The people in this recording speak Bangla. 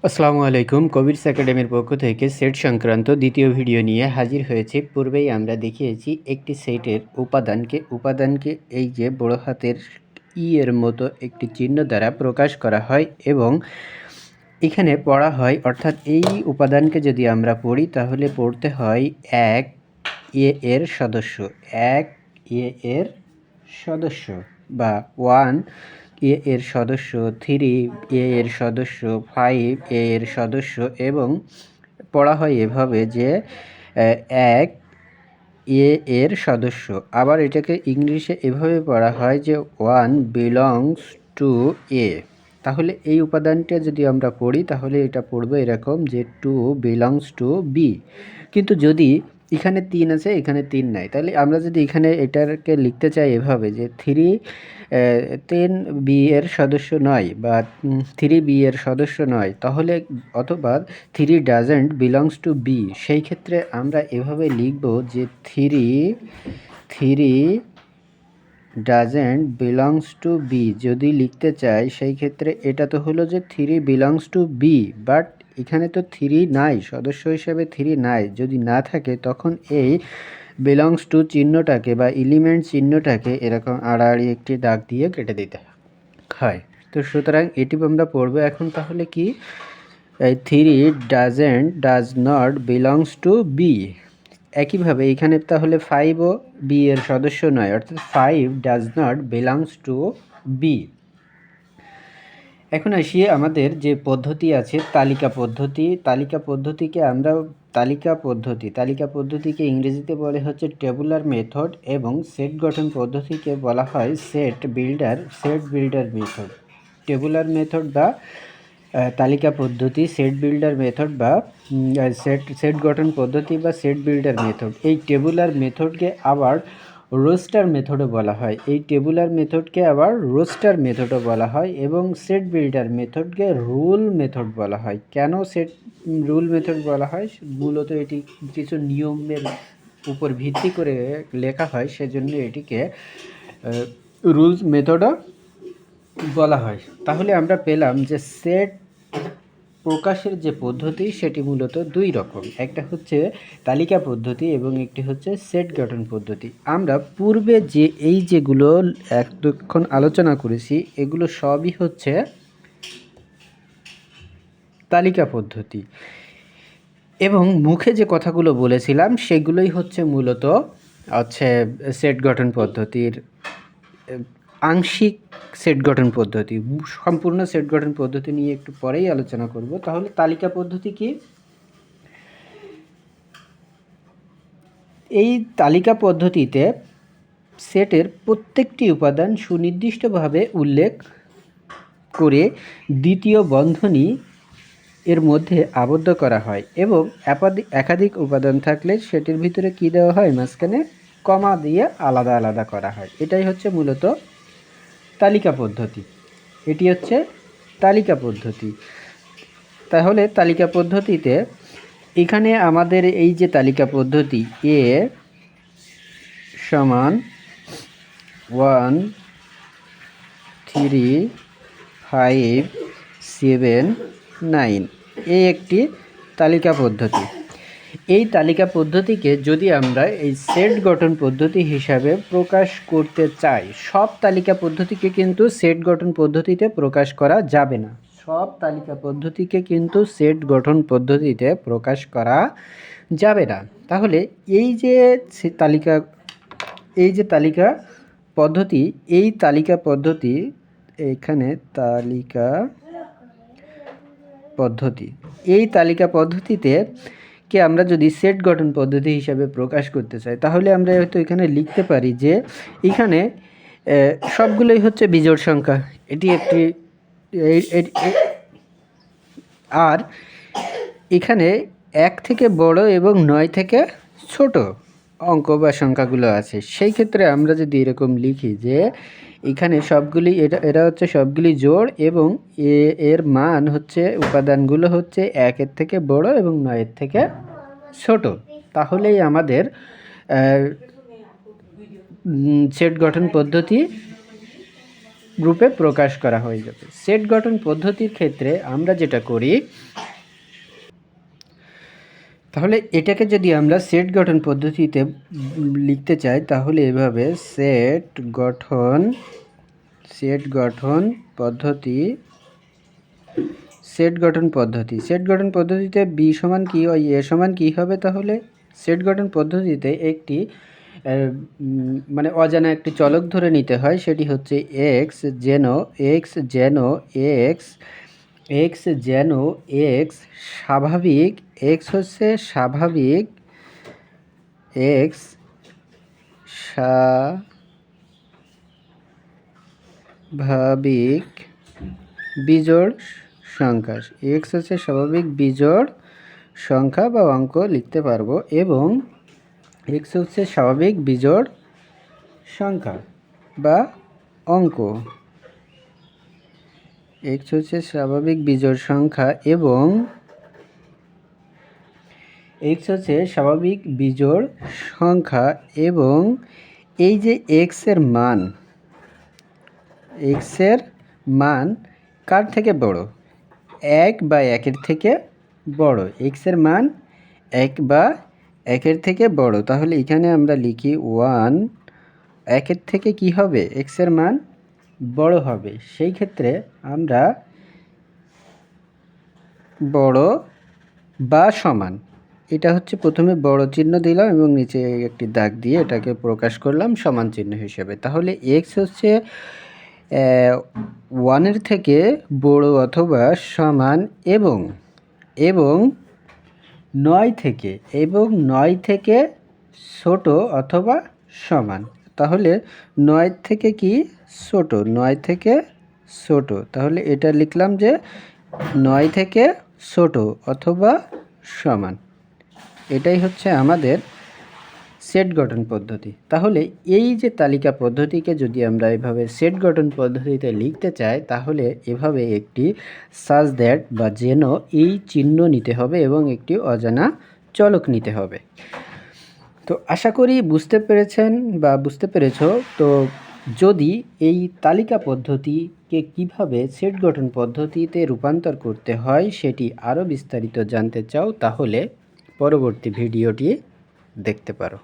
আসসালামু আলাইকুম। কবিরস একাডেমির পক্ষ থেকে সেট সংক্রান্ত দ্বিতীয় ভিডিও নিয়ে হাজির হয়েছি। পূর্বেই আমরা দেখিয়েছি একটি সেটের উপাদানকে এই যে বড় হাতের ই এর মতো একটি চিহ্ন দ্বারা প্রকাশ করা হয় এবং এখানে পড়া হয়, অর্থাৎ এই উপাদানকে যদি আমরা পড়ি তাহলে পড়তে হয় এক এর সদস্য, এক এর সদস্য বা ওয়ান এর সদস্য, থ্রি এর সদস্য, ফাইভ এর সদস্য এবং পড়া হয় এভাবে যে এক এর সদস্য। আবার এটাকে ইংলিশে এভাবে পড়া হয় যে ওয়ান বিলংস টু এ। তাহলে এই উপাদানটা যদি আমরা পড়ি তাহলে এটা পড়বো এরকম যে টু বিলংস টু বি। কিন্তু যদি এখানে ৩ আছে, এখানে ৩ নাই, তাহলে আমরা যদি এখানে এটাকে লিখতে চাই এভাবে যে ৩ বি এর সদস্য নয় বা 3 বি এর সদস্য নয়, তাহলে অথবা 3 ডাজেন্ট বিলংস টু বি, সেই ক্ষেত্রে আমরা এভাবে লিখব যে 3 ডাজেন্ট বিলংস টু বি। যদি লিখতে চাই সেই ক্ষেত্রে এটা তো হলো যে 3 বিলংস টু বি, বাট এখানে তো 3 নাই, সদস্য হিসেবে 3 নাই। যদি না থাকে তখন এই বিলংস টু চিহ্নটাকে বা এলিমেন্ট চিহ্নটাকে এরকম আড়াআড়ি একটি দাগ দিয়ে কেটে দিতে হয়। তো সুতরাং এটি আমরা পড়বো এখন। তাহলে কি, 3 does not belongs to be. একইভাবে এখানে তাহলে 5ও বি এর সদস্য নয়, অর্থাৎ 5 does not belongs to be. এখন আসি আমাদের যে পদ্ধতি আছে তালিকা পদ্ধতিকে আমরা তালিকা পদ্ধতিকে ইংরেজিতে বলে হচ্ছে টেবুলার মেথড এবং সেট গঠন পদ্ধতিকে বলা হয় set builder method. Tabular method বা তালিকা পদ্ধতি, সেট বিল্ডার মেথড বা সেট গঠন পদ্ধতি বা সেট বিল্ডার মেথড। এই টেবুলার মেথডকে আবার রোস্টার মেথডও বলা হয়, মেথডও বলা হয় এবং সেট বিল্ডার মেথডকে রুল মেথড বলা হয়। কেন রুল মেথড বলা হয়? মূলত এটি কিছু নিয়মের উপর ভিত্তি করে লেখা হয়, সেজন্য এটিকে রুলস মেথডও বলা হয়। তাহলে আমরা পেলাম যে সেট প্রকাশের যে পদ্ধতি সেটি মূলত দুই রকম, একটা হচ্ছে তালিকা পদ্ধতি এবং একটি হচ্ছে সেট গঠন পদ্ধতি। আমরা পূর্বে যে যেগুলো এতক্ষণ আলোচনা করেছি এগুলো সবই হচ্ছে তালিকা পদ্ধতি এবং মুখে যে কথাগুলো বলেছিলাম সেগুলোই হচ্ছে মূলত সেট গঠন পদ্ধতির আংশিক সেট গঠন পদ্ধতি। সম্পূর্ণ সেট গঠন পদ্ধতি নিয়ে একটু পরেই আলোচনা করব। তাহলে তালিকা পদ্ধতি কি? এই তালিকা পদ্ধতিতে সেটের প্রত্যেকটি উপাদান সুনির্দিষ্টভাবে উল্লেখ করে দ্বিতীয় বন্ধনী এর মধ্যে আবদ্ধ করা হয় এবং একাধিক উপাদান থাকলে সেটির ভিতরে কি দেওয়া হয়, মাঝখানে কমা দিয়ে আলাদা আলাদা করা হয়। এটাই হচ্ছে মূলত তালিকা পদ্ধতি। এটি হচ্ছে তালিকা পদ্ধতি। তাহলে তালিকা পদ্ধতিতে এখানে আমাদের এই যে তালিকা পদ্ধতি এ সমান 1 3 5 7 9 এই একটি তালিকা পদ্ধতি। এই তালিকা পদ্ধতিকে যদি আমরা এই সেট গঠন পদ্ধতি হিসাবে প্রকাশ করতে চাই, সব তালিকা পদ্ধতিকে কিন্তু সেট গঠন পদ্ধতিতে প্রকাশ করা যাবে না। সব তালিকা পদ্ধতিকে কিন্তু সেট গঠন পদ্ধতিতে প্রকাশ করা যাবে না। তাহলে এই যে তালিকা পদ্ধতি, এই তালিকা পদ্ধতি এখানে এই তালিকা পদ্ধতিতে কে আমরা যদি সেট গঠন পদ্ধতি হিসাবে প্রকাশ করতে চাই তাহলে আমরা হয়তো এখানে লিখতে পারি যে এখানে সবগুলোই হচ্ছে বিজোড় সংখ্যা। এটি একটি আর এখানে 1 থেকে বড় এবং 9 থেকে ছোট অঙ্ক বা সংখ্যাগুলো আছে। সেই ক্ষেত্রে আমরা যদি এরকম লিখি যে এখানে সবগুলি এরা হচ্ছে সবগুলি জোড় এবং এর মান হচ্ছে, উপাদানগুলো হচ্ছে 1-এর থেকে বড় এবং 9-এর থেকে ছোট, তাহলেই আমাদের সেট গঠন পদ্ধতি রূপে প্রকাশ করা হয়ে যাবে। সেট গঠন পদ্ধতির ক্ষেত্রে আমরা যেটা করি, তাহলে এটাকে যদি আমরা সেট গঠন পদ্ধতিতে লিখতে চাই তাহলে এভাবে সেট গঠন পদ্ধতিতে বি সমান কি ও এ সমান কি হবে? তাহলে সেট গঠন পদ্ধতিতে একটি মানে অজানা একটি চলক ধরে নিতে হয়, সেটি হচ্ছে এক্স যেন এক্স স্বাভাবিক, এক্স হচ্ছে স্বাভাবিক, এক্স স্বাভাবিক বিজোড় সংখ্যা, এক্স হচ্ছে স্বাভাবিক বিজোড় সংখ্যা বা অঙ্ক লিখতে পারবো, এবং এক্স হচ্ছে স্বাভাবিক বিজোড় সংখ্যা বা অঙ্ক, এক্স হচ্ছে স্বাভাবিক বিজোড় সংখ্যা এবং এক্স হচ্ছে স্বাভাবিক বিজোড় সংখ্যা এবং এই যে এক্সের মান কার থেকে বড়? এক বা একের থেকে বড়। এক্সের মান এক বা একের থেকে বড়। তাহলে এখানে আমরা লিখি 1, একের থেকে কি হবে? এক্সের মান বড় হবে। সেই ক্ষেত্রে আমরা বড় বা সমান, এটা হচ্ছে প্রথমে বড় চিহ্ন দিলাম এবং নিচে একটি দাগ দিয়ে এটাকে প্রকাশ করলাম সমান চিহ্ন হিসেবে। তাহলে এক্স হচ্ছে 1-এর থেকে বড় অথবা সমান এবং 9 থেকে ছোট অথবা সমান। তাহলে 9 থেকে কি ছোট? 9 থেকে ছোট। তাহলে এটা লিখলাম যে 9 থেকে ছোট অথবা সমান। এটাই হচ্ছে আমাদের সেট গঠন পদ্ধতি। তাহলে এই যে তালিকা পদ্ধতিকে যদি আমরা এভাবে সেট গঠন পদ্ধতিতে লিখতে চাই তাহলে এভাবে একটি সাজ দ্যাট বা যেন এই চিহ্ন নিতে হবে এবং একটি অজানা চলক নিতে হবে। তো আশা করি বুঝতে পেরেছেন বা বুঝতে পেরেছো। তো যদি এই তালিকা পদ্ধতিকে কিভাবে সেট গঠন পদ্ধতিতে রূপান্তর করতে হয় সেটি আরও বিস্তারিত জানতে চাও তাহলে পরবর্তী ভিডিওটি দেখতে পারো।